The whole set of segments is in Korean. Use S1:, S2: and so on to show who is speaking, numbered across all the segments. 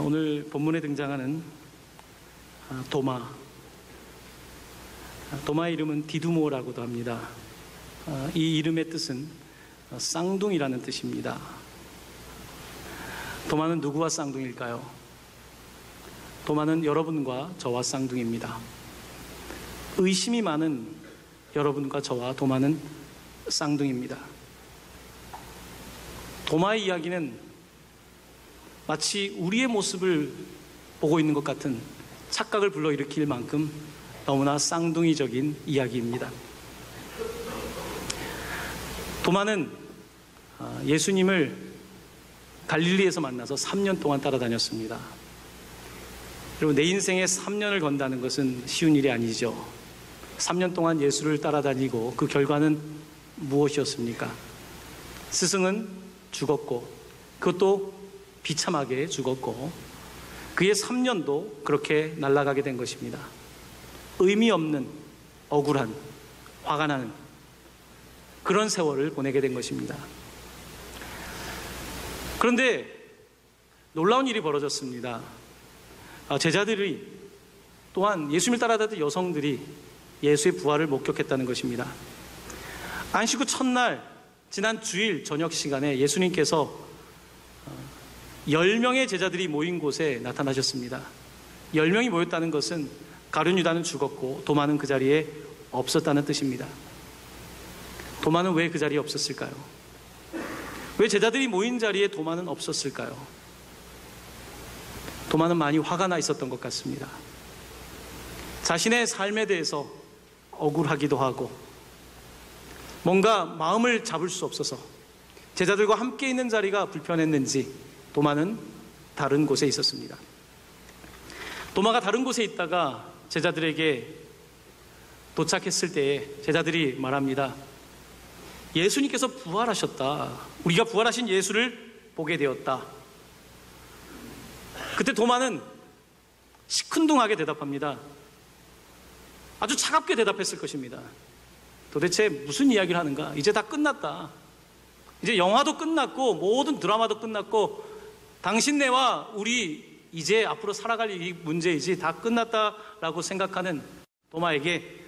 S1: 오늘 본문에 등장하는 도마. 도마의 이름은 디두모라고도 합니다. 이 이름의 뜻은 쌍둥이라는 뜻입니다. 도마는 누구와 쌍둥이일까요? 도마는 여러분과 저와 쌍둥이입니다. 의심이 많은 여러분과 저와 도마는 쌍둥이입니다. 도마의 이야기는 마치 우리의 모습을 보고 있는 것 같은 착각을 불러일으킬 만큼 너무나 쌍둥이적인 이야기입니다. 도마는 예수님을 갈릴리에서 만나서 3년 동안 따라다녔습니다. 여러분, 내 인생에 3년을 건다는 것은 쉬운 일이 아니죠. 3년 동안 예수를 따라다니고 그 결과는 무엇이었습니까? 스승은 죽었고, 그것도 비참하게 죽었고, 그의 3년도 그렇게 날아가게 된 것입니다. 의미 없는, 억울한, 화가 나는 그런 세월을 보내게 된 것입니다. 그런데 놀라운 일이 벌어졌습니다. 제자들이, 또한 예수님을 따라다녔던 여성들이 예수의 부활을 목격했다는 것입니다. 안식 후 첫날, 지난 주일 저녁 시간에 예수님께서 10명의 제자들이 모인 곳에 나타나셨습니다. 10명이 모였다는 것은 가룟 유다는 죽었고 도마는 그 자리에 없었다는 뜻입니다. 도마는 왜 그 자리에 없었을까요? 왜 제자들이 모인 자리에 도마는 없었을까요? 도마는 많이 화가 나 있었던 것 같습니다. 자신의 삶에 대해서 억울하기도 하고, 뭔가 마음을 잡을 수 없어서 제자들과 함께 있는 자리가 불편했는지 도마는 다른 곳에 있었습니다. 도마가 다른 곳에 있다가 제자들에게 도착했을 때에 제자들이 말합니다. 예수님께서 부활하셨다. 우리가 부활하신 예수를 보게 되었다. 그때 도마는 시큰둥하게 대답합니다. 아주 차갑게 대답했을 것입니다. 도대체 무슨 이야기를 하는가? 이제 다 끝났다. 이제 영화도 끝났고 모든 드라마도 끝났고 당신네와 우리 이제 앞으로 살아갈 이 문제이지 다 끝났다라고 생각하는 도마에게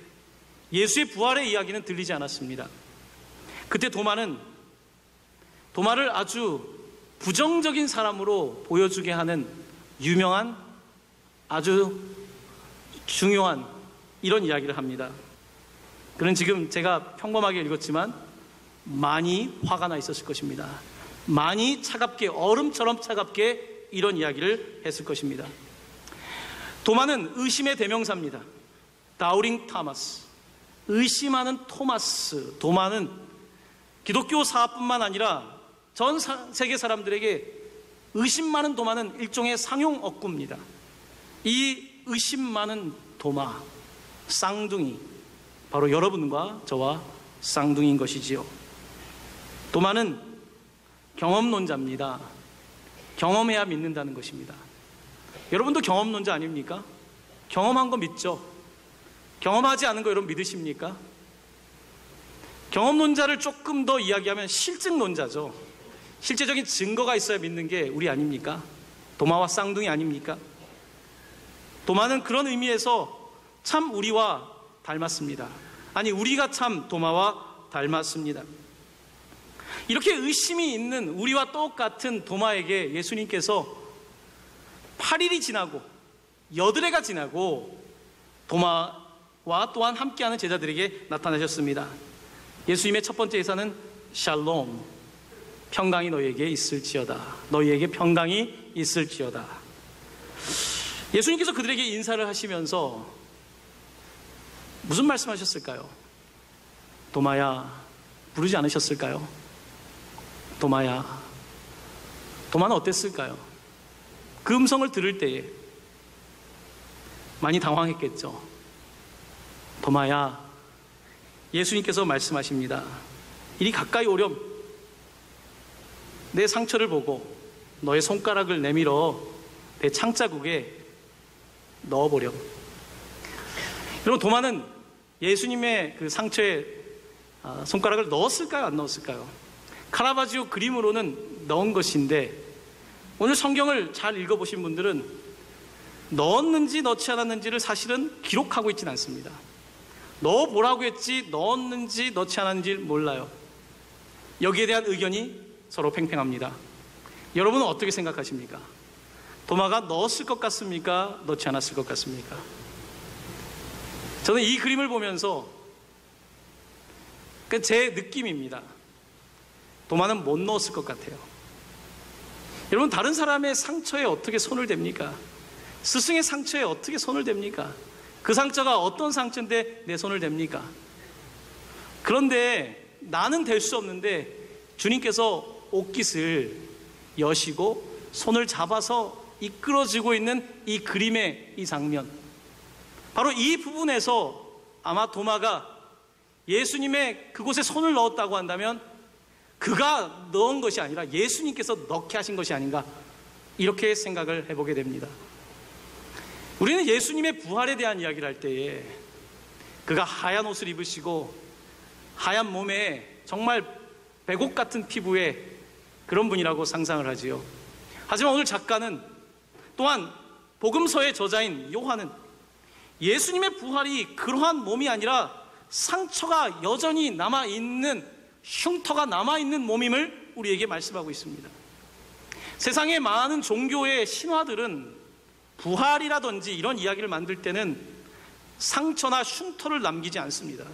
S1: 예수의 부활의 이야기는 들리지 않았습니다. 그때 도마를 아주 부정적인 사람으로 보여주게 하는 유명한, 아주 중요한 이런 이야기를 합니다. 그는 지금 제가 평범하게 읽었지만 많이 화가 나 있었을 것입니다. 많이 차갑게, 얼음처럼 차갑게 이런 이야기를 했을 것입니다. 도마는 의심의 대명사입니다. 다우링 토마스, 의심하는 토마스. 도마는 기독교사뿐만 아니라 전 세계 사람들에게 의심 많은 도마는 일종의 상용어구입니다. 이 의심 많은 도마, 쌍둥이, 바로 여러분과 저와 쌍둥이인 것이지요. 도마는 경험론자입니다. 경험해야 믿는다는 것입니다. 여러분도 경험론자 아닙니까? 경험한 거 믿죠? 경험하지 않은 거 여러분 믿으십니까? 경험론자를 조금 더 이야기하면 실증론자죠. 실제적인 증거가 있어야 믿는 게 우리 아닙니까? 도마와 쌍둥이 아닙니까? 도마는 그런 의미에서 참 우리와 닮았습니다. 아니, 우리가 참 도마와 닮았습니다. 이렇게 의심이 있는 우리와 똑같은 도마에게 예수님께서 8일이 지나고 8해가 지나고 도마와 또한 함께하는 제자들에게 나타나셨습니다. 예수님의 첫 번째 인사는 샬롬, 평강이 너희에게 있을지어다. 너희에게 평강이 있을지어다. 예수님께서 그들에게 인사를 하시면서 무슨 말씀하셨을까요? 도마야, 부르지 않으셨을까요? 도마야. 도마는 어땠을까요? 그 음성을 들을 때에 많이 당황했겠죠. 도마야, 예수님께서 말씀하십니다. 이리 가까이 오렴. 내 상처를 보고 너의 손가락을 내밀어 내 창자국에 넣어보렴. 여러분, 도마는 예수님의 그 상처에 손가락을 넣었을까요? 안 넣었을까요? 카라바지오 그림으로는 넣은 것인데 오늘 성경을 잘 읽어보신 분들은 넣었는지 넣지 않았는지를 사실은 기록하고 있지는 않습니다. 넣어보라고 했지 넣었는지 넣지 않았는지 몰라요. 여기에 대한 의견이 서로 팽팽합니다. 여러분은 어떻게 생각하십니까? 도마가 넣었을 것 같습니까? 넣지 않았을 것 같습니까? 저는 이 그림을 보면서 제 느낌입니다. 도마는 못 넣었을 것 같아요. 여러분, 다른 사람의 상처에 어떻게 손을 댑니까? 스승의 상처에 어떻게 손을 댑니까? 그 상처가 어떤 상처인데 내 손을 댑니까? 그런데 나는 될 수 없는데 주님께서 옷깃을 여시고 손을 잡아서 이끌어지고 있는 이 그림의 이 장면, 바로 이 부분에서 아마 도마가 예수님의 그곳에 손을 넣었다고 한다면 그가 넣은 것이 아니라 예수님께서 넣게 하신 것이 아닌가, 이렇게 생각을 해보게 됩니다. 우리는 예수님의 부활에 대한 이야기를 할 때에 그가 하얀 옷을 입으시고 하얀 몸에 정말 백옥 같은 피부에 그런 분이라고 상상을 하지요. 하지만 오늘 작가는 또한 복음서의 저자인 요한은 예수님의 부활이 그러한 몸이 아니라 상처가 여전히 남아있는, 흉터가 남아있는 몸임을 우리에게 말씀하고 있습니다. 세상의 많은 종교의 신화들은 부활이라든지 이런 이야기를 만들 때는 상처나 흉터를 남기지 않습니다.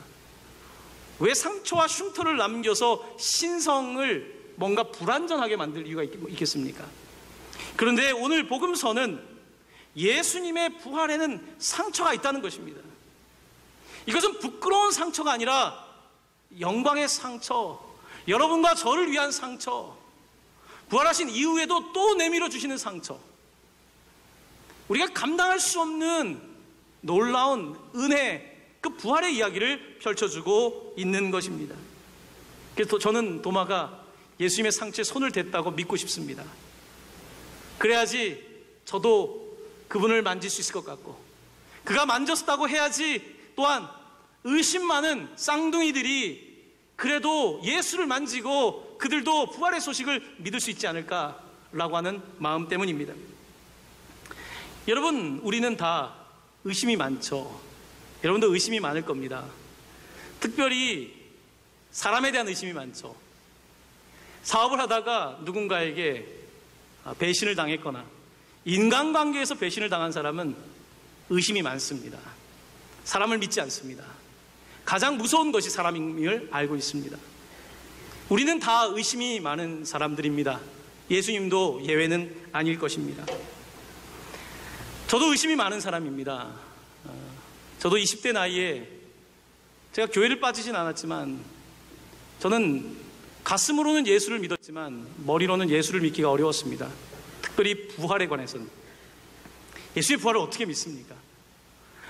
S1: 왜 상처와 흉터를 남겨서 신성을 뭔가 불완전하게 만들 이유가 있겠습니까? 그런데 오늘 복음서는 예수님의 부활에는 상처가 있다는 것입니다. 이것은 부끄러운 상처가 아니라 영광의 상처, 여러분과 저를 위한 상처, 부활하신 이후에도 또 내밀어 주시는 상처, 우리가 감당할 수 없는 놀라운 은혜, 그 부활의 이야기를 펼쳐주고 있는 것입니다. 그래서 저는 도마가 예수님의 상처에 손을 댔다고 믿고 싶습니다. 그래야지 저도 그분을 만질 수 있을 것 같고, 그가 만졌다고 해야지 또한 의심 많은 쌍둥이들이 그래도 예수를 만지고 그들도 부활의 소식을 믿을 수 있지 않을까라고 하는 마음 때문입니다. 여러분, 우리는 다 의심이 많죠. 여러분도 의심이 많을 겁니다. 특별히 사람에 대한 의심이 많죠. 사업을 하다가 누군가에게 배신을 당했거나 인간관계에서 배신을 당한 사람은 의심이 많습니다. 사람을 믿지 않습니다. 가장 무서운 것이 사람임을 알고 있습니다. 우리는 다 의심이 많은 사람들입니다. 예수님도 예외는 아닐 것입니다. 저도 의심이 많은 사람입니다. 저도 20대 나이에 제가 교회를 빠지진 않았지만 저는 가슴으로는 예수를 믿었지만 머리로는 예수를 믿기가 어려웠습니다. 특별히 부활에 관해서는. 예수의 부활을 어떻게 믿습니까?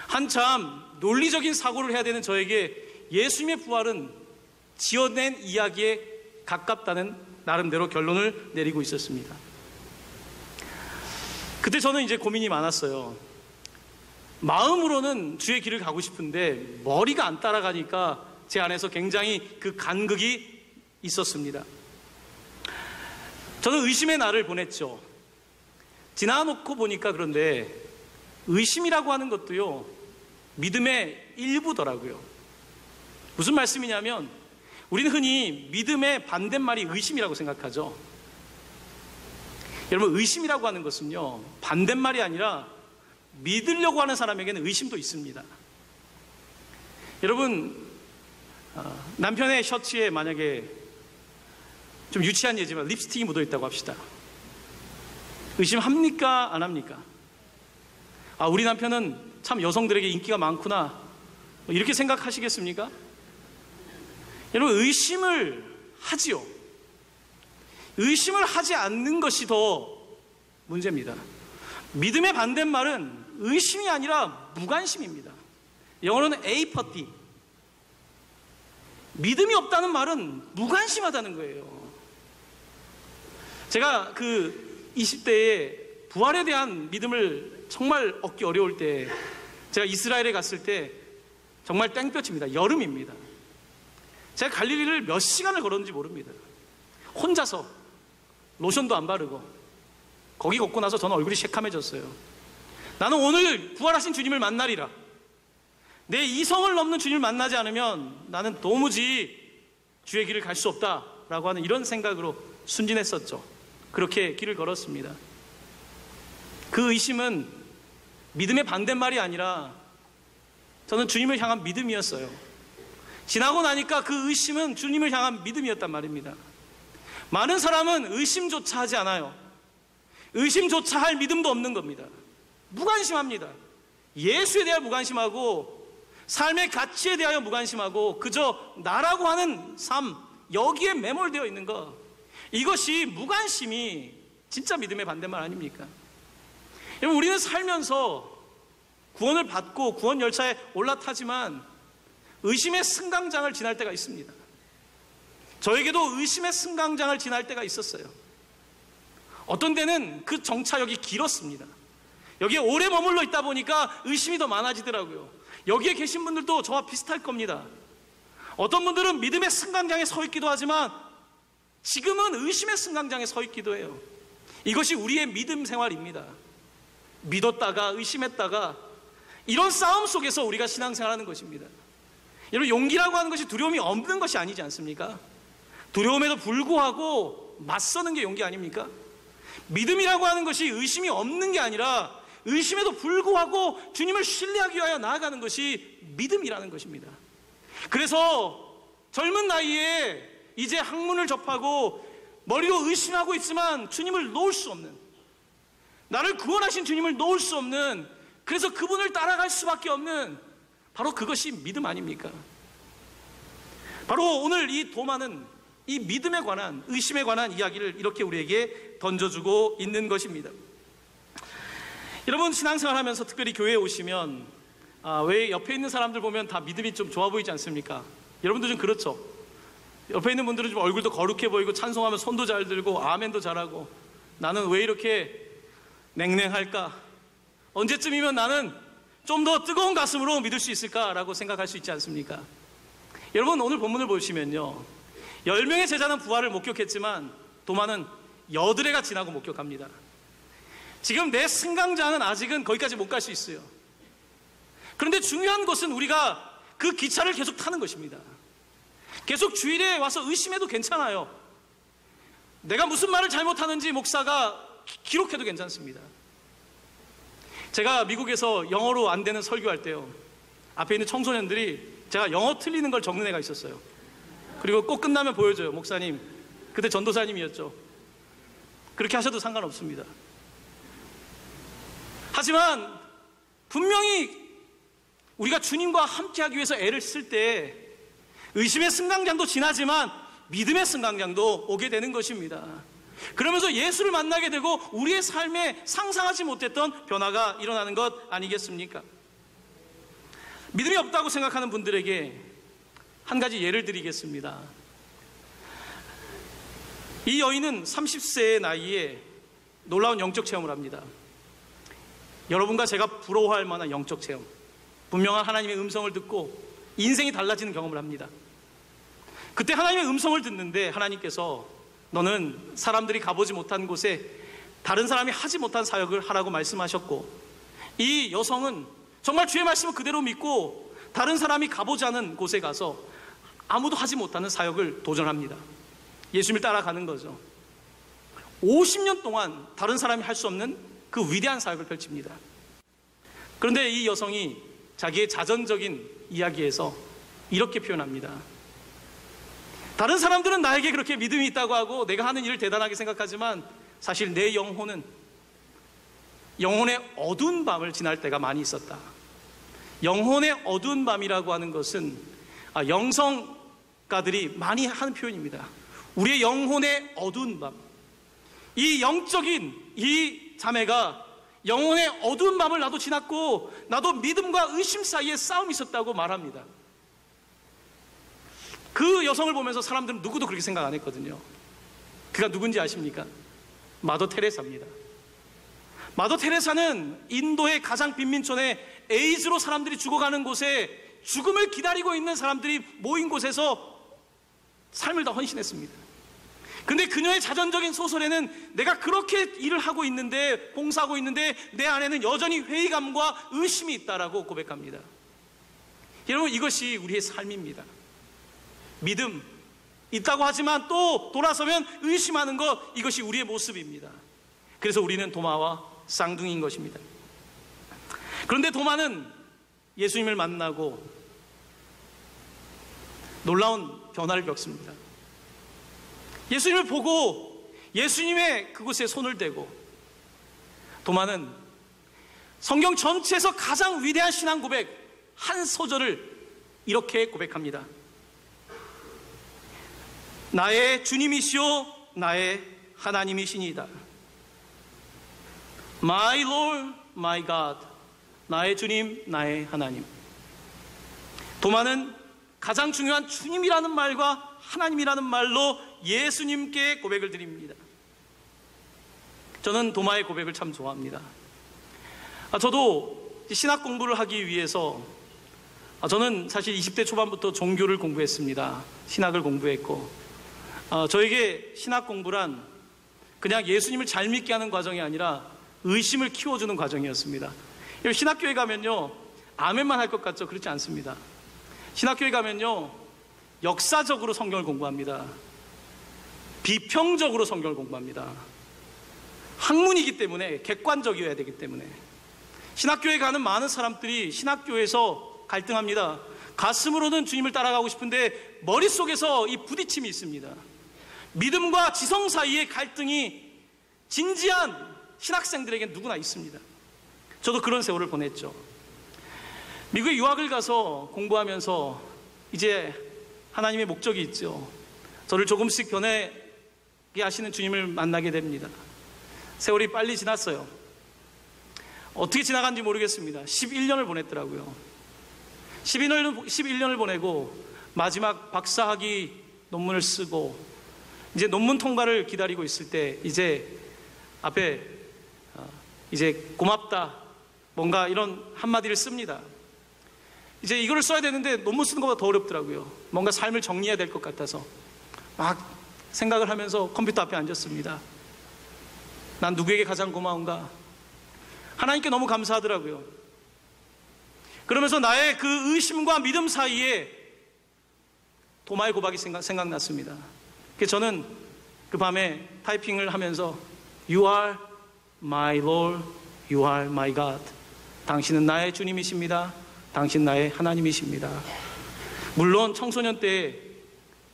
S1: 한참 논리적인 사고를 해야 되는 저에게 예수님의 부활은 지어낸 이야기에 가깝다는 나름대로 결론을 내리고 있었습니다. 그때 저는 이제 고민이 많았어요. 마음으로는 주의 길을 가고 싶은데 머리가 안 따라가니까 제 안에서 굉장히 그 간극이 있었습니다. 저는 의심의 날을 보냈죠. 지나놓고 보니까 그런데 의심이라고 하는 것도요, 믿음의 일부더라고요. 무슨 말씀이냐면 우리는 흔히 믿음의 반대말이 의심이라고 생각하죠. 여러분, 의심이라고 하는 것은요, 반대말이 아니라 믿으려고 하는 사람에게는 의심도 있습니다. 여러분, 남편의 셔츠에 만약에 좀 유치한 예지만 립스틱이 묻어있다고 합시다. 의심합니까? 안 합니까? 우리 남편은 참 여성들에게 인기가 많구나, 이렇게 생각하시겠습니까? 여러분, 의심을 하지요. 의심을 하지 않는 것이 더 문제입니다. 믿음의 반대말은 의심이 아니라 무관심입니다. 영어로는 apathy. 믿음이 없다는 말은 무관심하다는 거예요. 제가 그 20대에 부활에 대한 믿음을 정말 얻기 어려울 때, 제가 이스라엘에 갔을 때 정말 땡볕입니다. 여름입니다. 제가 갈릴리를 몇 시간을 걸었는지 모릅니다. 혼자서 로션도 안 바르고 거기 걷고 나서 저는 얼굴이 새카매졌어요. 나는 오늘 부활하신 주님을 만나리라. 내 이성을 넘는 주님을 만나지 않으면 나는 도무지 주의 길을 갈 수 없다라고 하는 이런 생각으로 순진했었죠. 그렇게 길을 걸었습니다. 그 의심은 믿음의 반대말이 아니라 저는 주님을 향한 믿음이었어요. 지나고 나니까 그 의심은 주님을 향한 믿음이었단 말입니다. 많은 사람은 의심조차 하지 않아요. 의심조차 할 믿음도 없는 겁니다. 무관심합니다. 예수에 대하여 무관심하고 삶의 가치에 대하여 무관심하고 그저 나라고 하는 삶, 여기에 매몰되어 있는 것, 이것이 무관심이 진짜 믿음의 반대말 아닙니까? 여러분, 우리는 살면서 구원을 받고 구원 열차에 올라타지만 의심의 승강장을 지날 때가 있습니다. 저에게도 의심의 승강장을 지날 때가 있었어요. 어떤 데는 그 정차역이 길었습니다. 여기에 오래 머물러 있다 보니까 의심이 더 많아지더라고요. 여기에 계신 분들도 저와 비슷할 겁니다. 어떤 분들은 믿음의 승강장에 서 있기도 하지만 지금은 의심의 승강장에 서 있기도 해요. 이것이 우리의 믿음 생활입니다. 믿었다가 의심했다가 이런 싸움 속에서 우리가 신앙생활하는 것입니다. 여러분, 용기라고 하는 것이 두려움이 없는 것이 아니지 않습니까? 두려움에도 불구하고 맞서는 게 용기 아닙니까? 믿음이라고 하는 것이 의심이 없는 게 아니라 의심에도 불구하고 주님을 신뢰하기 위하여 나아가는 것이 믿음이라는 것입니다. 그래서 젊은 나이에 이제 학문을 접하고 머리로 의심하고 있지만 주님을 놓을 수 없는, 나를 구원하신 주님을 놓을 수 없는, 그래서 그분을 따라갈 수밖에 없는 바로 그것이 믿음 아닙니까? 바로 오늘 이 도마는 이 믿음에 관한, 의심에 관한 이야기를 이렇게 우리에게 던져주고 있는 것입니다. 여러분, 신앙생활 하면서 특별히 교회에 오시면 왜 옆에 있는 사람들 보면 다 믿음이 좀 좋아 보이지 않습니까? 여러분도 좀 그렇죠? 옆에 있는 분들은 좀 얼굴도 거룩해 보이고 찬송하면 손도 잘 들고 아멘도 잘하고, 나는 왜 이렇게 냉랭할까? 언제쯤이면 나는 좀 더 뜨거운 가슴으로 믿을 수 있을까라고 생각할 수 있지 않습니까? 여러분, 오늘 본문을 보시면요, 10명의 제자는 부활을 목격했지만 도마는 8해가 지나고 목격합니다. 지금 내 승강장은 아직은 거기까지 못 갈 수 있어요. 그런데 중요한 것은 우리가 그 기차를 계속 타는 것입니다. 계속 주일에 와서 의심해도 괜찮아요. 내가 무슨 말을 잘못하는지 목사가 기록해도 괜찮습니다. 제가 미국에서 영어로 안 되는 설교할 때요, 앞에 있는 청소년들이 제가 영어 틀리는 걸 적는 애가 있었어요. 그리고 꼭 끝나면 보여줘요. 목사님, 그때 전도사님이었죠. 그렇게 하셔도 상관없습니다. 하지만 분명히 우리가 주님과 함께하기 위해서 애를 쓸 때 의심의 승강장도 지나지만 믿음의 승강장도 오게 되는 것입니다. 그러면서 예수를 만나게 되고 우리의 삶에 상상하지 못했던 변화가 일어나는 것 아니겠습니까? 믿음이 없다고 생각하는 분들에게 한 가지 예를 드리겠습니다. 이 여인은 30세의 나이에 놀라운 영적 체험을 합니다. 여러분과 제가 부러워할 만한 영적 체험, 분명한 하나님의 음성을 듣고 인생이 달라지는 경험을 합니다. 그때 하나님의 음성을 듣는데 하나님께서 너는 사람들이 가보지 못한 곳에 다른 사람이 하지 못한 사역을 하라고 말씀하셨고, 이 여성은 정말 주의 말씀을 그대로 믿고 다른 사람이 가보지 않은 곳에 가서 아무도 하지 못하는 사역을 도전합니다. 예수님을 따라가는 거죠. 50년 동안 다른 사람이 할 수 없는 그 위대한 사역을 펼칩니다. 그런데 이 여성이 자기의 자전적인 이야기에서 이렇게 표현합니다. 다른 사람들은 나에게 그렇게 믿음이 있다고 하고 내가 하는 일을 대단하게 생각하지만 사실 내 영혼의 어두운 밤을 지날 때가 많이 있었다. 영혼의 어두운 밤이라고 하는 것은 영성가들이 많이 하는 표현입니다. 우리의 영혼의 어두운 밤, 이 영적인 이 자매가 영혼의 어두운 밤을 나도 지났고 나도 믿음과 의심 사이에 싸움이 있었다고 말합니다. 그 여성을 보면서 사람들은 누구도 그렇게 생각 안 했거든요. 그가 누군지 아십니까? 마더 테레사입니다. 마더 테레사는 인도의 가장 빈민촌에 에이즈로 사람들이 죽어가는 곳에 죽음을 기다리고 있는 사람들이 모인 곳에서 삶을 다 헌신했습니다. 근데 그녀의 자전적인 소설에는 내가 그렇게 일을 하고 있는데, 봉사하고 있는데 내 안에는 여전히 회의감과 의심이 있다라고 고백합니다. 여러분, 이것이 우리의 삶입니다. 믿음 있다고 하지만 또 돌아서면 의심하는 것, 이것이 우리의 모습입니다. 그래서 우리는 도마와 쌍둥이인 것입니다. 그런데 도마는 예수님을 만나고 놀라운 변화를 겪습니다. 예수님을 보고 예수님의 그곳에 손을 대고, 도마는 성경 전체에서 가장 위대한 신앙 고백 한 소절을 이렇게 고백합니다. 나의 주님이시오 나의 하나님이시니이다. My Lord, my God. 나의 주님, 나의 하나님. 도마는 가장 중요한 주님이라는 말과 하나님이라는 말로 예수님께 고백을 드립니다. 저는 도마의 고백을 참 좋아합니다. 저도 신학 공부를 하기 위해서, 저는 사실 20대 초반부터 종교를 공부했습니다. 신학을 공부했고, 저에게 신학 공부란 그냥 예수님을 잘 믿게 하는 과정이 아니라 의심을 키워주는 과정이었습니다. 신학교에 가면요, 아멘만 할 것 같죠? 그렇지 않습니다. 신학교에 가면요, 역사적으로 성경을 공부합니다. 비평적으로 성경을 공부합니다. 학문이기 때문에 객관적이어야 되기 때문에. 신학교에 가는 많은 사람들이 신학교에서 갈등합니다. 가슴으로는 주님을 따라가고 싶은데 머릿속에서 이 부딪힘이 있습니다. 믿음과 지성 사이의 갈등이 진지한 신학생들에게 누구나 있습니다. 저도 그런 세월을 보냈죠. 미국에 유학을 가서 공부하면서 이제 하나님의 목적이 있죠. 저를 조금씩 변하게 하시는 주님을 만나게 됩니다. 세월이 빨리 지났어요. 어떻게 지나간지 모르겠습니다. 11년을 보냈더라고요. 11년을 보내고 마지막 박사학위 논문을 쓰고 이제 논문 통과를 기다리고 있을 때 이제 앞에 이제 고맙다 뭔가 이런 한마디를 씁니다. 이제 이거를 써야 되는데 논문 쓰는 것보다 더 어렵더라고요. 뭔가 삶을 정리해야 될 것 같아서 막 생각을 하면서 컴퓨터 앞에 앉았습니다. 난 누구에게 가장 고마운가? 하나님께 너무 감사하더라고요. 그러면서 나의 그 의심과 믿음 사이에 도마의 고백이 생각났습니다. 그래서 저는 그 밤에 타이핑을 하면서 You are my Lord, You are my God. 당신은 나의 주님이십니다. 당신 나의 하나님이십니다. 물론 청소년 때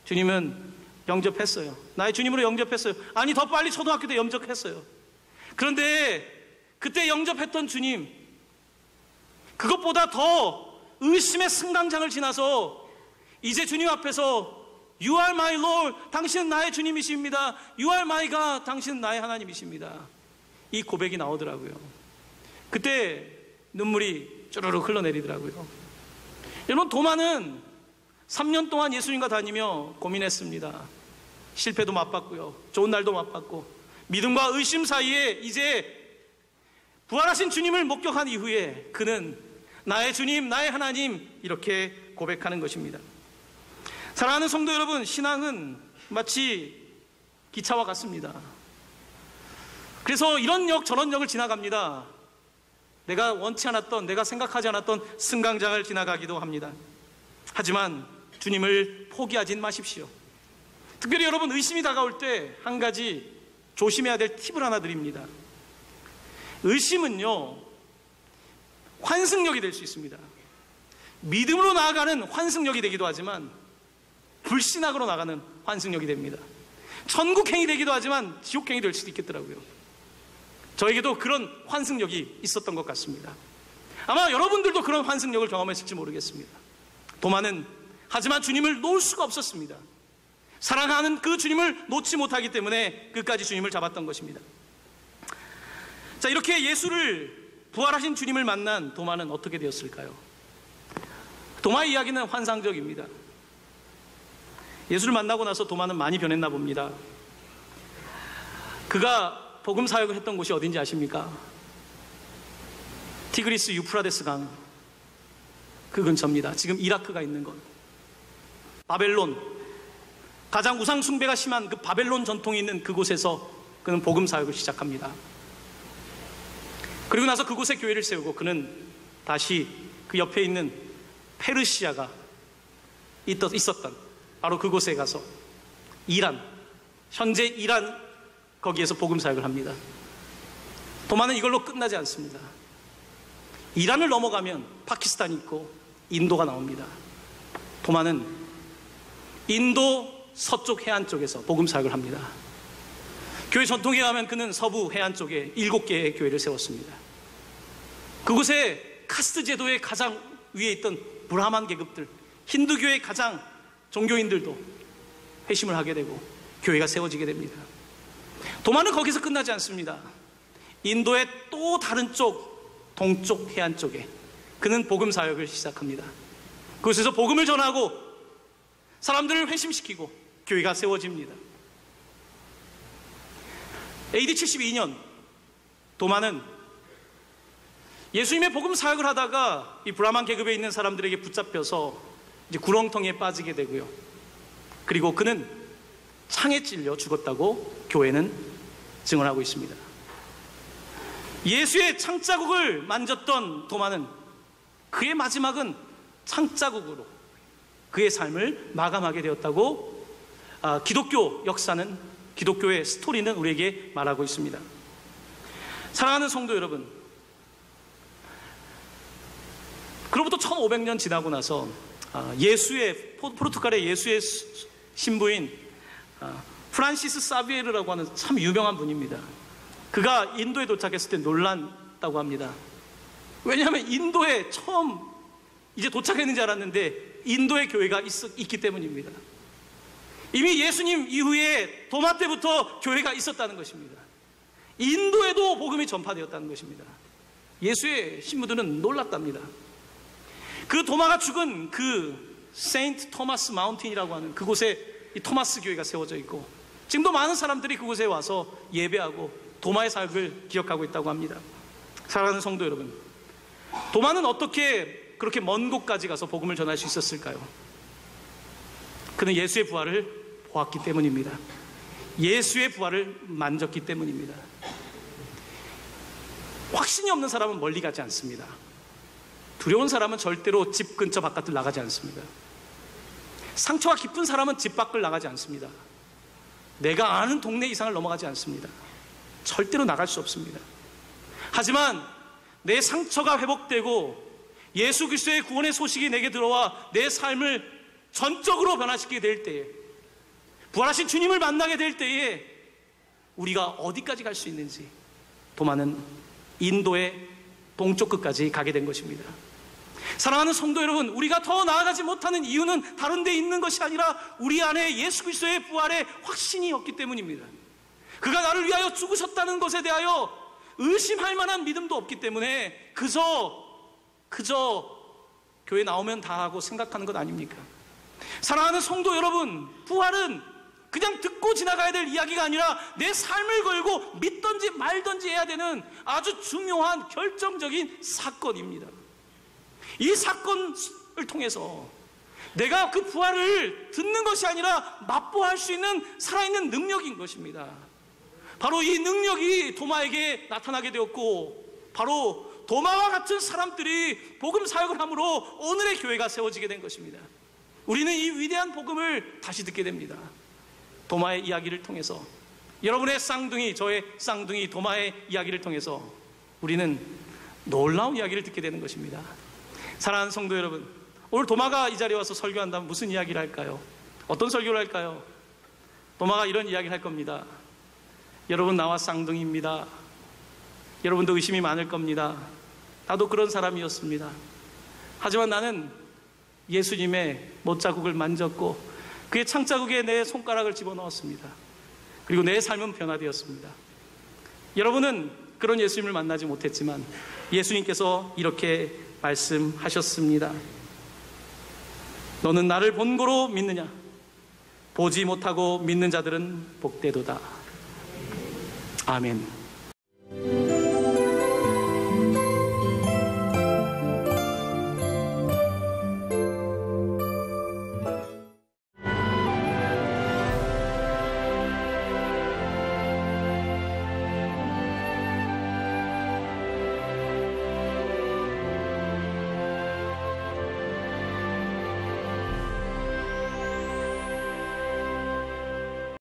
S1: 주님은 영접했어요. 나의 주님으로 영접했어요. 아니, 더 빨리 초등학교 때 영접했어요. 그런데 그때 영접했던 주님, 그것보다 더 의심의 승강장을 지나서 이제 주님 앞에서 You are my Lord, 당신은 나의 주님이십니다. You are my God, 당신은 나의 하나님이십니다. 이 고백이 나오더라고요. 그때 눈물이 쭈르륵 흘러내리더라고요. 여러분, 도마는 3년 동안 예수님과 다니며 고민했습니다. 실패도 맛봤고요, 좋은 날도 맛봤고, 믿음과 의심 사이에 이제 부활하신 주님을 목격한 이후에 그는 나의 주님, 나의 하나님, 이렇게 고백하는 것입니다. 사랑하는 성도 여러분, 신앙은 마치 기차와 같습니다. 그래서 이런 역 저런 역을 지나갑니다. 내가 원치 않았던, 내가 생각하지 않았던 승강장을 지나가기도 합니다. 하지만 주님을 포기하진 마십시오. 특별히 여러분, 의심이 다가올 때 한 가지 조심해야 될 팁을 하나 드립니다. 의심은요, 환승역이 될 수 있습니다. 믿음으로 나아가는 환승역이 되기도 하지만 불신학으로 나가는 환승역이 됩니다. 천국행이 되기도 하지만 지옥행이 될 수도 있겠더라고요. 저에게도 그런 환승역이 있었던 것 같습니다. 아마 여러분들도 그런 환승역을 경험했을지 모르겠습니다. 도마는 하지만 주님을 놓을 수가 없었습니다. 사랑하는 그 주님을 놓지 못하기 때문에 끝까지 주님을 잡았던 것입니다. 자, 이렇게 예수를, 부활하신 주님을 만난 도마는 어떻게 되었을까요? 도마의 이야기는 환상적입니다. 예수를 만나고 나서 도마는 많이 변했나 봅니다. 그가 복음 사역을 했던 곳이 어딘지 아십니까? 티그리스 유프라데스 강 그 근처입니다. 지금 이라크가 있는 곳. 바벨론, 가장 우상 숭배가 심한 그 바벨론 전통이 있는 그곳에서 그는 복음 사역을 시작합니다. 그리고 나서 그곳에 교회를 세우고 그는 다시 그 옆에 있는 페르시아가 있었던 바로 그곳에 가서 이란, 현재 이란 거기에서 복음 사역을 합니다. 도마는 이걸로 끝나지 않습니다. 이란을 넘어가면 파키스탄이 있고 인도가 나옵니다. 도마는 인도 서쪽 해안 쪽에서 복음 사역을 합니다. 교회 전통에 의하면 그는 서부 해안 쪽에 7개의 교회를 세웠습니다. 그곳에 카스트 제도의 가장 위에 있던 브라만 계급들, 힌두교의 가장 종교인들도 회심을 하게 되고 교회가 세워지게 됩니다. 도마는 거기서 끝나지 않습니다. 인도의 또 다른 쪽, 동쪽 해안 쪽에 그는 복음 사역을 시작합니다. 그곳에서 복음을 전하고 사람들을 회심시키고 교회가 세워집니다. AD 72년 도마는 예수님의 복음 사역을 하다가 이 브라만 계급에 있는 사람들에게 붙잡혀서 이제 구렁텅이에 빠지게 되고요. 그리고 그는 창에 찔려 죽었다고 교회는 증언하고 있습니다. 예수의 창자국을 만졌던 도마는 그의 마지막은 창자국으로 그의 삶을 마감하게 되었다고 기독교 역사는, 기독교의 스토리는 우리에게 말하고 있습니다. 사랑하는 성도 여러분, 그로부터 1500년 지나고 나서 포르투갈의 예수의 신부인 프란시스 사비에르라고 하는 참 유명한 분입니다. 그가 인도에 도착했을 때 놀랐다고 합니다. 왜냐하면 인도에 처음 이제 도착했는지 알았는데 인도에 교회가 있기 때문입니다. 이미 예수님 이후에 도마 때부터 교회가 있었다는 것입니다. 인도에도 복음이 전파되었다는 것입니다. 예수의 신부들은 놀랐답니다. 그 도마가 죽은 그 세인트 토마스 마운틴이라고 하는 그곳에 이 토마스 교회가 세워져 있고 지금도 많은 사람들이 그곳에 와서 예배하고 도마의 사역을 기억하고 있다고 합니다. 사랑하는 성도 여러분, 도마는 어떻게 그렇게 먼 곳까지 가서 복음을 전할 수 있었을까요? 그는 예수의 부활을 보았기 때문입니다. 예수의 부활을 만졌기 때문입니다. 확신이 없는 사람은 멀리 가지 않습니다. 두려운 사람은 절대로 집 근처 바깥을 나가지 않습니다. 상처가 깊은 사람은 집 밖을 나가지 않습니다. 내가 아는 동네 이상을 넘어가지 않습니다. 절대로 나갈 수 없습니다. 하지만 내 상처가 회복되고 예수 그리스도의 구원의 소식이 내게 들어와 내 삶을 전적으로 변화시키게 될 때에, 부활하신 주님을 만나게 될 때에 우리가 어디까지 갈 수 있는지 도마는 인도의 동쪽 끝까지 가게 된 것입니다. 사랑하는 성도 여러분, 우리가 더 나아가지 못하는 이유는 다른 데 있는 것이 아니라 우리 안에 예수 그리스도의 부활의 확신이 없기 때문입니다. 그가 나를 위하여 죽으셨다는 것에 대하여 의심할 만한 믿음도 없기 때문에 그저 교회 나오면 다 하고 생각하는 것 아닙니까? 사랑하는 성도 여러분, 부활은 그냥 듣고 지나가야 될 이야기가 아니라 내 삶을 걸고 믿든지 말든지 해야 되는 아주 중요한 결정적인 사건입니다. 이 사건을 통해서 내가 그 부활을 듣는 것이 아니라 맛보할 수 있는 살아있는 능력인 것입니다. 바로 이 능력이 도마에게 나타나게 되었고 바로 도마와 같은 사람들이 복음 사역을 함으로 오늘의 교회가 세워지게 된 것입니다. 우리는 이 위대한 복음을 다시 듣게 됩니다. 도마의 이야기를 통해서, 여러분의 쌍둥이, 저의 쌍둥이 도마의 이야기를 통해서 우리는 놀라운 이야기를 듣게 되는 것입니다. 사랑하는 성도 여러분, 오늘 도마가 이 자리에 와서 설교한다면 무슨 이야기를 할까요? 어떤 설교를 할까요? 도마가 이런 이야기를 할 겁니다. 여러분, 나와 쌍둥이입니다. 여러분도 의심이 많을 겁니다. 나도 그런 사람이었습니다. 하지만 나는 예수님의 못자국을 만졌고 그의 창자국에 내 손가락을 집어넣었습니다. 그리고 내 삶은 변화되었습니다. 여러분은 그런 예수님을 만나지 못했지만 예수님께서 이렇게 말씀하셨습니다. 너는 나를 본고로 믿느냐? 보지 못하고 믿는 자들은 복되도다. 아멘.